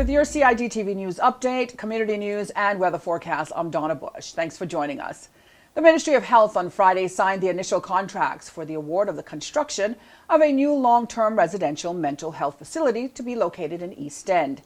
With your CIGTV news update, community news, and weather forecast, I'm Donna Bush. Thanks for joining us. The Ministry of Health on Friday signed the initial contracts for the award of the construction of a new long-term residential mental health facility to be located in East End.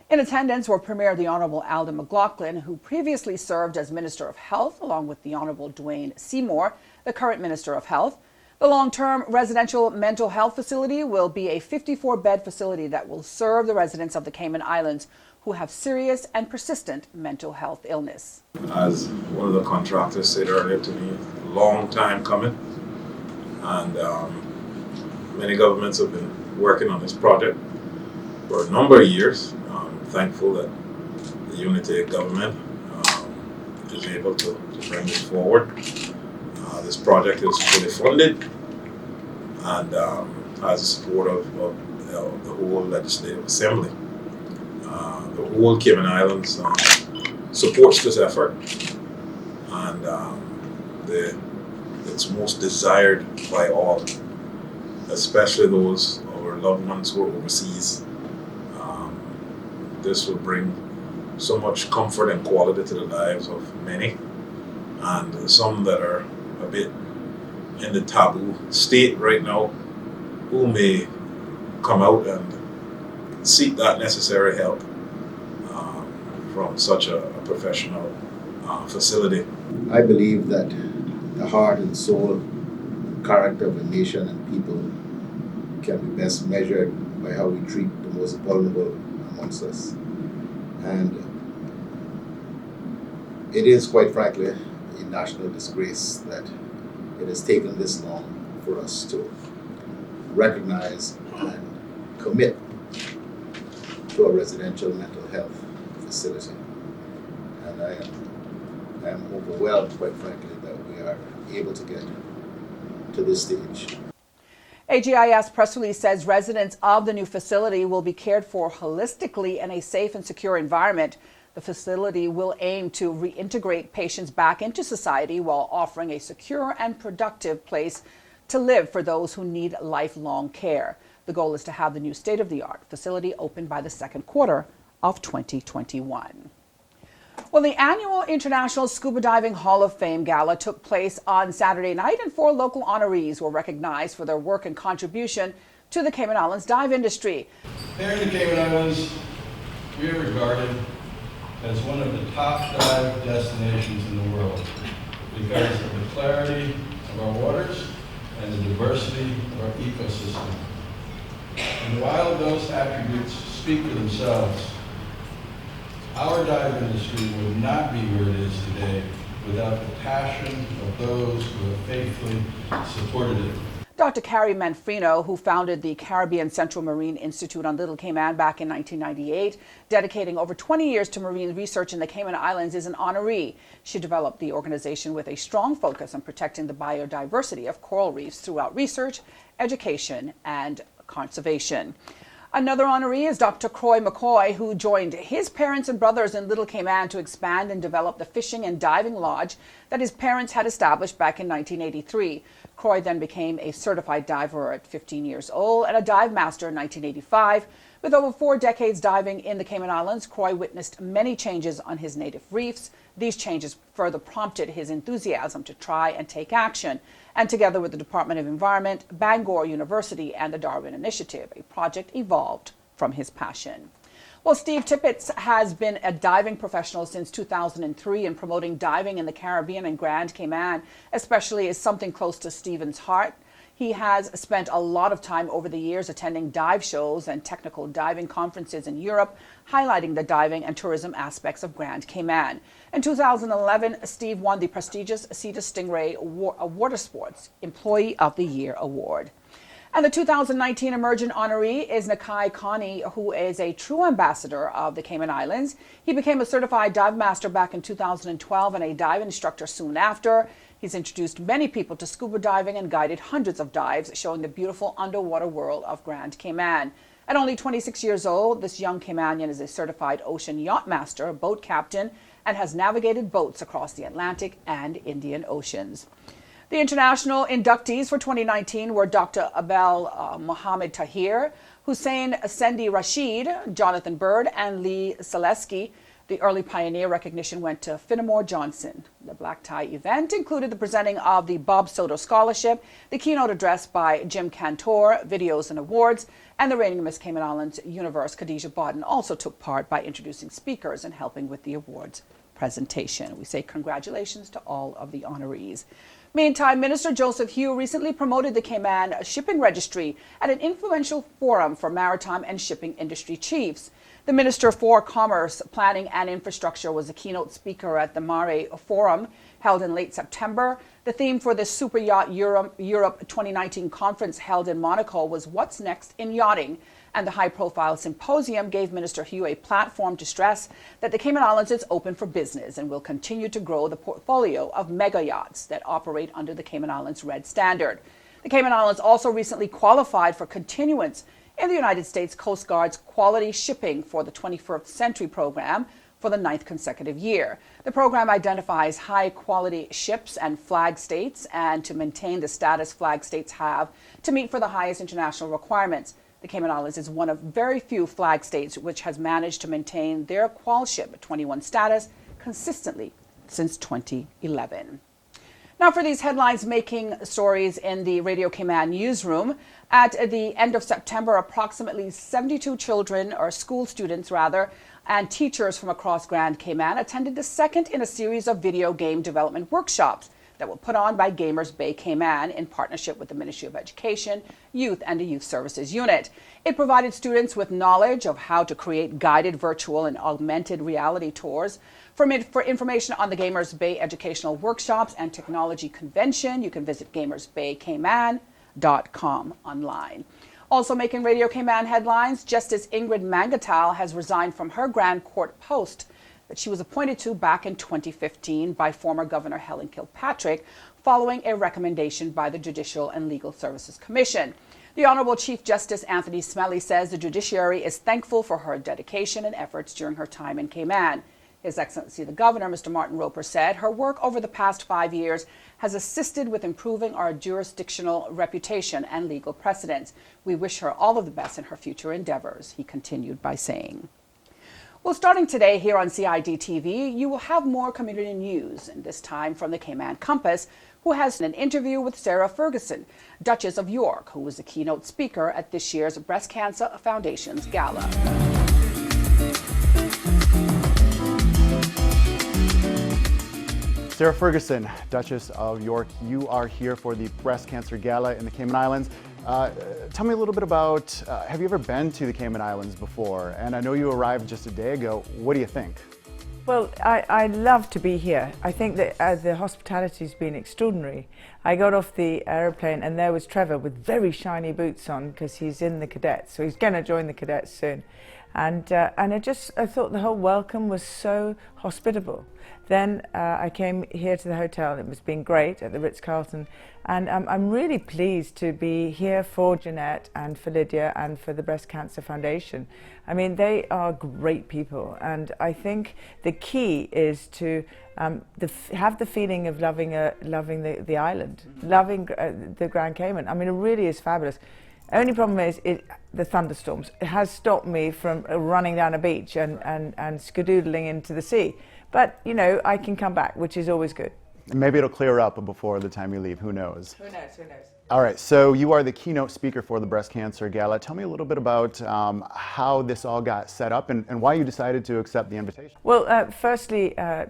In attendance were Premier the Honourable Alden McLaughlin, who previously served as Minister of Health, along with the Honourable Dwayne Seymour, the current Minister of Health. The long-term residential mental health facility will be a 54-bed facility that will serve the residents of the Cayman Islands who have serious and persistent mental health illness. As one of the contractors said earlier to me, a long time coming, and many governments have been working on this project for a number of years. I'm thankful that the unity government is able to bring this forward. This project is fully funded and has the support of the whole Legislative Assembly. The whole Cayman Islands supports this effort, and it's most desired by all, especially those of our loved ones who are overseas. This will bring so much comfort and quality to the lives of many, and some that are a bit in the taboo state right now, who may come out and seek that necessary help from such a professional facility. I believe that the heart and soul, character of a nation and people can be best measured by how we treat the most vulnerable amongst us. And it is, quite frankly, a national disgrace that it has taken this long for us to recognize and commit to a residential mental health facility. And I am overwhelmed, quite frankly, that we are able to get to this stage. AGIS press release says residents of the new facility will be cared for holistically in a safe and secure environment. The facility will aim to reintegrate patients back into society while offering a secure and productive place to live for those who need lifelong care. The goal is to have the new state-of-the-art facility open by the second quarter of 2021. Well, the annual International Scuba Diving Hall of Fame Gala took place on Saturday night, and 4 local honorees were recognized for their work and contribution to the Cayman Islands dive industry. Here in the Cayman Islands, we are regarded as one of the top dive destinations in the world because of the clarity of our waters and the diversity of our ecosystem. And while those attributes speak for themselves, our dive industry would not be where it is today without the passion of those who have faithfully supported it. Dr. Carrie Manfrino, who founded the Caribbean Central Marine Institute on Little Cayman back in 1998, dedicating over 20 years to marine research in the Cayman Islands, is an honoree. She developed the organization with a strong focus on protecting the biodiversity of coral reefs throughout research, education, and conservation. Another honoree is Dr. Coy McCoy, who joined his parents and brothers in Little Cayman to expand and develop the fishing and diving lodge that his parents had established back in 1983. Coy then became a certified diver at 15 years old and a dive master in 1985. With over 4 decades diving in the Cayman Islands, Coy witnessed many changes on his native reefs. These changes further prompted his enthusiasm to try and take action. And together with the Department of Environment, Bangor University, and the Darwin Initiative, a project evolved from his passion. Well, Steve Tippetts has been a diving professional since 2003, and promoting diving in the Caribbean and Grand Cayman especially is something close to Stephen's heart. He has spent a lot of time over the years attending dive shows and technical diving conferences in Europe, highlighting the diving and tourism aspects of Grand Cayman. In 2011, Steve won the prestigious Sea to Stingray Water Sports Employee of the Year Award. And the 2019 Emergent honoree is Nakai Connie, who is a true ambassador of the Cayman Islands. He became a certified dive master back in 2012 and a dive instructor soon after. He's introduced many people to scuba diving and guided hundreds of dives, showing the beautiful underwater world of Grand Cayman. At only 26 years old, this young Caymanian is a certified ocean yacht master, boat captain, and has navigated boats across the Atlantic and Indian Oceans. The international inductees for 2019 were Dr. Abel Mohammed Tahir, Hussein Sendi Rashid, Jonathan Bird, and Lee Selesky. The early pioneer recognition went to Finnemore Johnson. The black tie event included the presenting of the Bob Soto Scholarship, the keynote address by Jim Cantor, videos and awards, and the reigning Miss Cayman Islands Universe, Khadijah Bodden, also took part by introducing speakers and helping with the awards presentation. We say congratulations to all of the honorees. Meantime, Minister Joseph Hew recently promoted the KMAN shipping registry at an influential forum for maritime and shipping industry chiefs. The Minister for Commerce, Planning and Infrastructure was a keynote speaker at the Mare Forum held in late September. The theme for the Super Yacht Europe 2019 conference held in Monaco was What's Next in Yachting, and the high-profile symposium gave Minister Hew a platform to stress that the Cayman Islands is open for business and will continue to grow the portfolio of mega yachts that operate under the Cayman Islands Red Standard. The Cayman Islands also recently qualified for continuance in the United States Coast Guard's Quality Shipping for the 21st Century program for the 9th consecutive year. The program identifies high-quality ships and flag states and to maintain the status flag states have to meet for the highest international requirements. The Cayman Islands is one of very few flag states which has managed to maintain their Qualship 21 status consistently since 2011. Now for these headlines making stories in the Radio Cayman newsroom. At the end of September, approximately 72 children, or school students rather, and teachers from across Grand Cayman attended the second in a series of video game development workshops that were put on by Gamers Bay Cayman in partnership with the Ministry of Education, Youth and the Youth Services Unit. It provided students with knowledge of how to create guided virtual and augmented reality tours. For information on the Gamers Bay Educational Workshops and Technology Convention, you can visit gamersbaycayman.com online. Also making Radio Cayman headlines, Justice Ingrid Mangatal has resigned from her Grand Court post that she was appointed to back in 2015 by former Governor Helen Kilpatrick following a recommendation by the Judicial and Legal Services Commission. The Honorable Chief Justice Anthony Smelly says the judiciary is thankful for her dedication and efforts during her time in Cayman. His Excellency the Governor, Mr. Martin Roper, said her work over the past 5 years has assisted with improving our jurisdictional reputation and legal precedents. We wish her all of the best in her future endeavors, he continued by saying. Well, starting today here on CIGTV, you will have more community news, and this time from the Cayman Compass, who has an interview with Sarah Ferguson, Duchess of York, who was the keynote speaker at this year's Breast Cancer Foundation's Gala. Sarah Ferguson, Duchess of York, you are here for the Breast Cancer Gala in the Cayman Islands. Tell me a little bit about, have you ever been to the Cayman Islands before? And I know you arrived just a day ago. What do you think? Well, I love to be here. I think that the hospitality's been extraordinary. I got off the aeroplane and there was Trevor with very shiny boots on because he's in the cadets, so he's going to join the cadets soon. And I thought the whole welcome was so hospitable. Then I came here to the hotel. It was been great at the Ritz-Carlton, and I'm really pleased to be here for Jeanette and for Lydia and for the Breast Cancer Foundation. I mean, they are great people, and I think the key is to have the feeling of loving the island, loving the Grand Cayman. I mean, it really is fabulous. Only problem is the thunderstorms. It has stopped me from running down a beach and skedoodling into the sea. But, you know, I can come back, which is always good. Maybe it'll clear up before the time you leave. Who knows? Who knows? Who knows? All right, so you are the keynote speaker for the Breast Cancer Gala. Tell me a little bit about how this all got set up and why you decided to accept the invitation. Well, firstly, a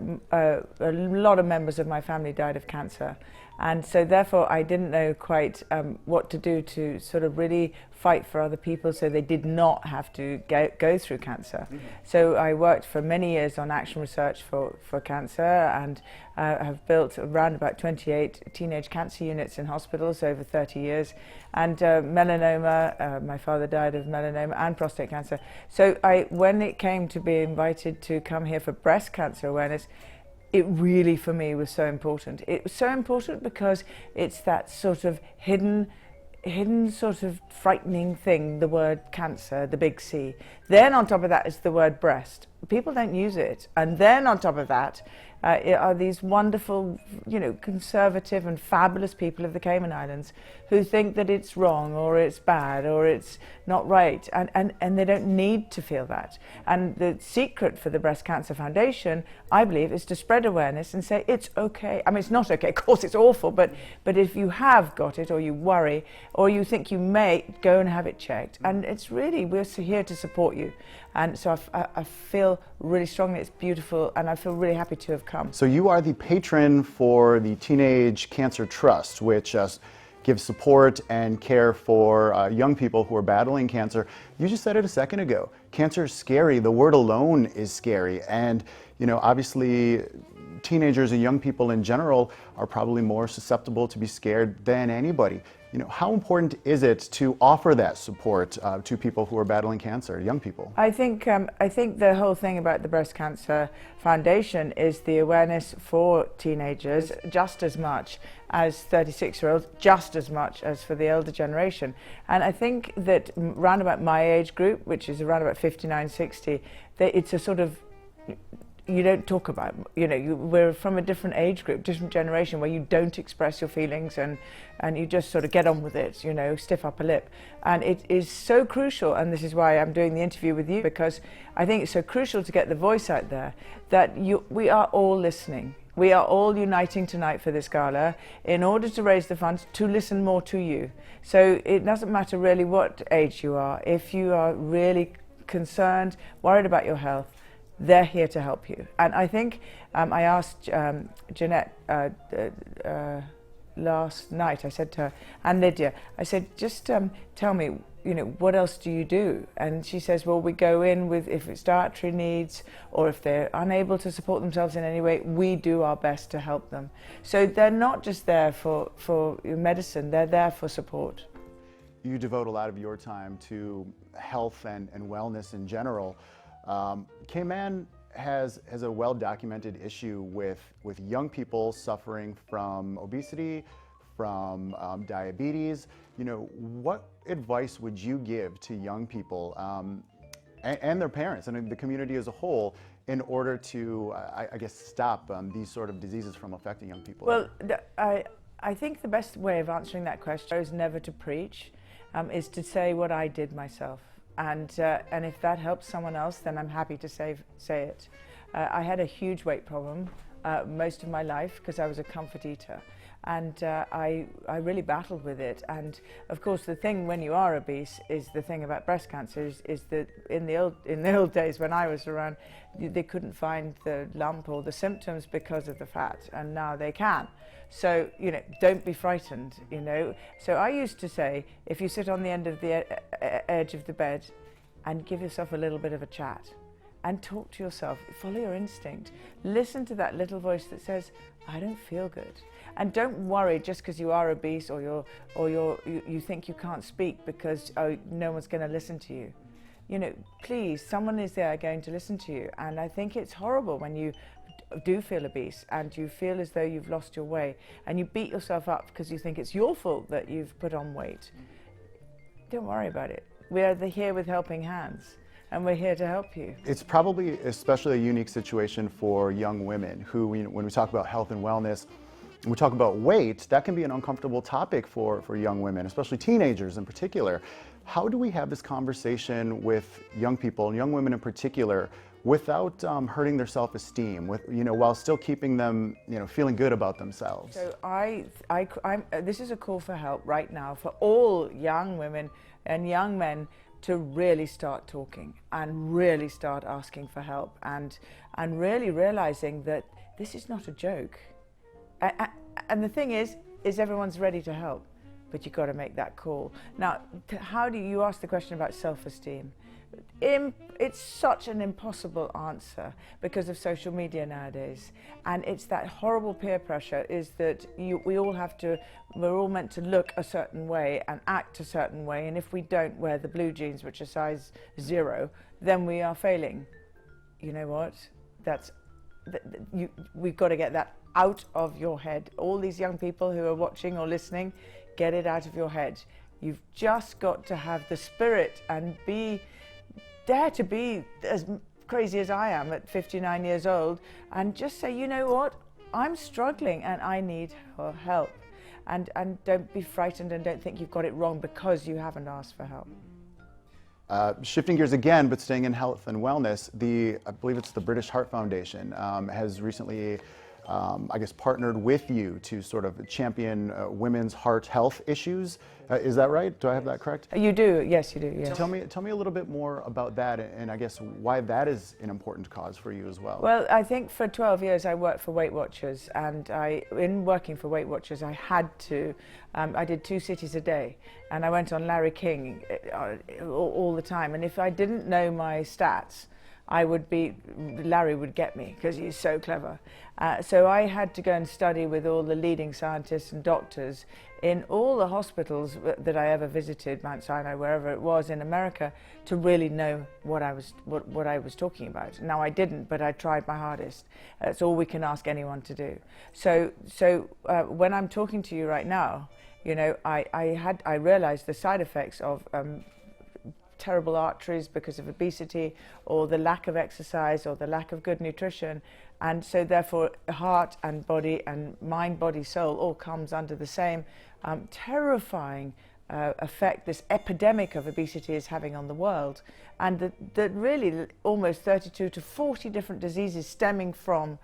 lot of members of my family died of cancer. And so therefore I didn't know quite what to do to sort of really fight for other people so they did not have to go through cancer. Mm-hmm. So I worked for many years on action research for cancer and have built around about 28 teenage cancer units in hospitals over 30 years. And melanoma, my father died of melanoma and prostate cancer. So when it came to be invited to come here for breast cancer awareness, it really, for me, was so important. It was so important because it's that sort of hidden sort of frightening thing, the word cancer, the big C. Then on top of that is the word breast. People don't use it. And then on top of that, are these wonderful, conservative and fabulous people of the Cayman Islands who think that it's wrong or it's bad or it's not right, and they don't need to feel that. And the secret for the Breast Cancer Foundation, I believe, is to spread awareness and say it's okay. I mean, it's not okay, of course it's awful, but if you have got it or you worry or you think you may, go and have it checked. And it's really, we're here to support you. And so I feel really strongly it's beautiful, and I feel really happy to have come. So you are the patron for the Teenage Cancer Trust, which gives support and care for young people who are battling cancer. You just said it a second ago. Cancer is scary. The word alone is scary. And, obviously, teenagers and young people in general are probably more susceptible to be scared than anybody. How important is it to offer that support to people who are battling cancer, young people? I think the whole thing about the Breast Cancer Foundation is the awareness for teenagers just as much as 36-year-olds, just as much as for the elder generation. And I think that round about my age group, which is around about 59, 60, that it's a sort of, you don't talk about, we're from a different age group, different generation, where you don't express your feelings and you just sort of get on with it, stiff upper lip. And it is so crucial, and this is why I'm doing the interview with you, because I think it's so crucial to get the voice out there that we are all listening. We are all uniting tonight for this gala in order to raise the funds to listen more to you. So it doesn't matter really what age you are. If you are really concerned, worried about your health, they're here to help you. And I think I asked Jeanette last night, I said to her, and Lydia, I said, just tell me, what else do you do? And she says, well, we go in with, if it's dietary needs or if they're unable to support themselves in any way, we do our best to help them. So they're not just there for medicine, they're there for support. You devote a lot of your time to health and wellness in general. KMAN has a well-documented issue with young people suffering from obesity, from diabetes. What advice would you give to young people and their parents and the community as a whole in order to, I guess, stop these sort of diseases from affecting young people? Well, I think the best way of answering that question is never to preach, is to say what I did myself. And if that helps someone else, then I'm happy to say it. I had a huge weight problem most of my life because I was a comfort eater, and I really battled with it. And of course, the thing when you are obese is the thing about breast cancer is that in the old days when I was around, they couldn't find the lump or the symptoms because of the fat, and now they can. So, don't be frightened, So I used to say, if you sit on the end of the edge of the bed and give yourself a little bit of a chat and talk to yourself, follow your instinct, listen to that little voice that says, I don't feel good. And don't worry just because you are obese or you think you can't speak because no one's going to listen to you. Please, someone is there going to listen to you. And I think it's horrible when you do feel obese and you feel as though you've lost your way and you beat yourself up because you think it's your fault that you've put on weight. Don't worry about it. We are here with helping hands, and we're here to help you. It's probably especially a unique situation for young women who, when we talk about health and wellness, and we talk about weight, that can be an uncomfortable topic for young women, especially teenagers in particular. How do we have this conversation with young people, and young women in particular, without hurting their self-esteem, while still keeping them, feeling good about themselves? So this is a call for help right now for all young women and young men to really start talking and really start asking for help and really realizing that this is not a joke. And the thing is everyone's ready to help, but you've got to make that call. Now, how do you ask the question about self-esteem? It's such an impossible answer because of social media nowadays, and it's that horrible peer pressure is that we're all meant to look a certain way and act a certain way, and if we don't wear the blue jeans, which are size 0, then we are failing. You know what? We've got to get that out of your head. All these young people who are watching or listening, get it out of your head. You've just got to have the spirit and dare to be as crazy as I am at 59 years old, and just say, you know what, I'm struggling and I need her help. And don't be frightened and don't think you've got it wrong because you haven't asked for help. Shifting gears again, but staying in health and wellness, I believe it's the British Heart Foundation has recently, I guess, partnered with you to sort of champion women's heart health issues. Is that right? Do I have that correct? You do, yes you do, yes. Tell me a little bit more about that and I guess why that is an important cause for you as well. Well, I think for 12 years I worked for Weight Watchers, and in working for Weight Watchers I had to, I did 2 cities a day, and I went on Larry King all the time, and if I didn't know my stats, Larry would get me because he's so clever. So I had to go and study with all the leading scientists and doctors in all the hospitals that I ever visited, Mount Sinai, wherever it was in America, to really know what I was talking about. Now I didn't, but I tried my hardest. That's all we can ask anyone to do. So when I'm talking to you right now, you know, I realized the side effects of terrible arteries because of obesity, or the lack of exercise, or the lack of good nutrition, and so therefore heart and body and mind, body, soul all comes under the same terrifying effect this epidemic of obesity is having on the world, and that really almost 32 to 40 different diseases stemming from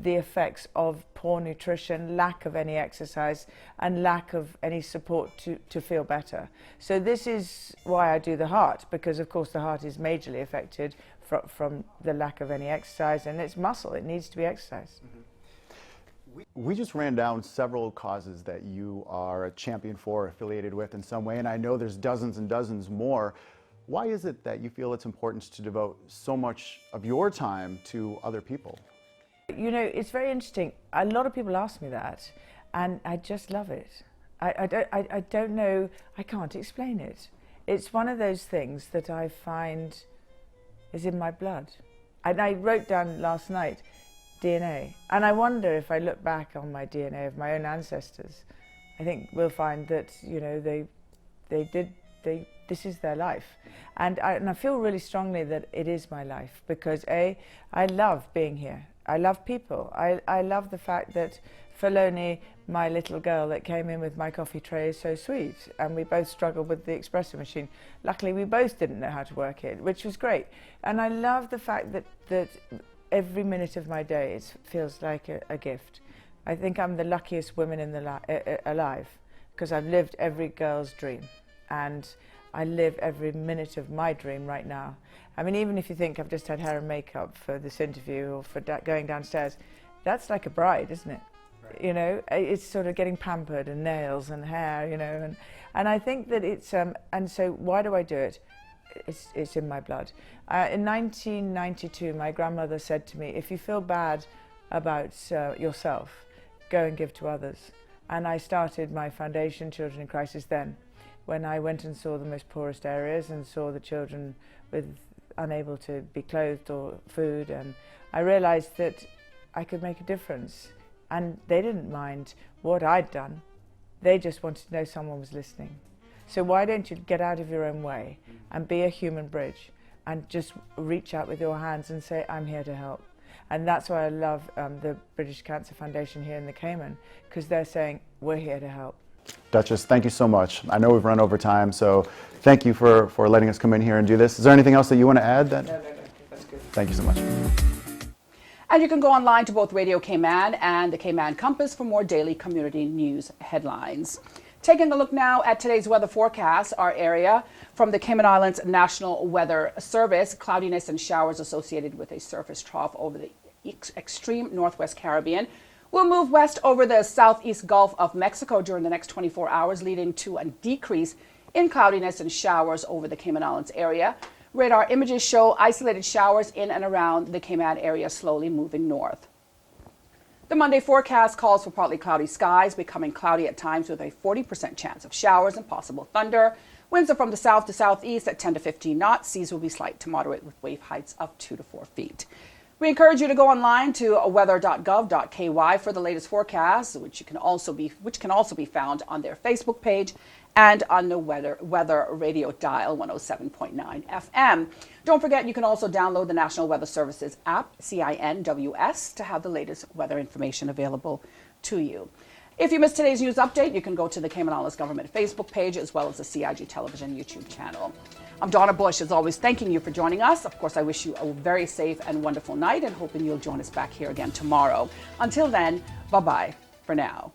the effects of poor nutrition, lack of any exercise, and lack of any support to feel better. So this is why I do the heart, because of course the heart is majorly affected from the lack of any exercise, and it's muscle, it needs to be exercised. We just ran down several causes that you are a champion for, affiliated with in some way, and I know there's dozens and dozens more. Why is it that you feel it's important to devote so much of your time to other people? You know, it's very interesting. A lot of people ask me that, and I just love it. I don't know, I can't explain it. It's one of those things that I find is in my blood. And I wrote down last night, DNA, and I wonder if I look back on my DNA of my own ancestors, I think we'll find that, you know, this is their life. And I feel really strongly that it is my life, because I love being here. I love people. I love the fact that Feloni, my little girl that came in with my coffee tray, is so sweet, and we both struggled with the espresso machine. Luckily we both didn't know how to work it, which was great. And I love the fact that every minute of my day it feels like a gift. I think I'm the luckiest woman alive, because I've lived every girl's dream, and I live every minute of my dream right now. I mean, even if you think I've just had hair and makeup for this interview or for going downstairs, that's like a bride, isn't it? Right. You know, it's sort of getting pampered, and nails and hair, you know, and I think that it's, and so why do I do it? It's in my blood. In 1992, my grandmother said to me, if you feel bad about yourself, go and give to others. And I started my foundation, Children in Crisis, then, when I went and saw the most poorest areas and saw the children unable to be clothed or food, and I realized that I could make a difference. And they didn't mind what I'd done. They just wanted to know someone was listening. So why don't you get out of your own way and be a human bridge and just reach out with your hands and say, I'm here to help. And that's why I love the British Cancer Foundation here in the Cayman, because they're saying, we're here to help. Duchess, thank you so much. I know we've run over time, so thank you for letting us come in here and do this. Is there anything else that you want to add? No, that's good. Thank you so much. And you can go online to both Radio Cayman and the Cayman Compass for more daily community news headlines. Taking a look now at today's weather forecast, our area from the Cayman Islands National Weather Service, cloudiness and showers associated with a surface trough over the extreme northwest Caribbean. We'll move west over the southeast Gulf of Mexico during the next 24 hours, leading to a decrease in cloudiness and showers over the Cayman Islands area. Radar images show isolated showers in and around the Cayman area slowly moving north. The Monday forecast calls for partly cloudy skies, becoming cloudy at times with a 40% chance of showers and possible thunder. Winds are from the south to southeast at 10 to 15 knots. Seas will be slight to moderate with wave heights of 2 to 4 feet. We encourage you to go online to weather.gov.ky for the latest forecasts, which can also be found on their Facebook page and on the weather radio dial 107.9 FM. Don't forget, you can also download the National Weather Services app, CINWS, to have the latest weather information available to you. If you missed today's news update, you can go to the Cayman Islands Government Facebook page as well as the CIG Television YouTube channel. I'm Donna Bush, as always, thanking you for joining us. Of course, I wish you a very safe and wonderful night and hoping you'll join us back here again tomorrow. Until then, bye-bye for now.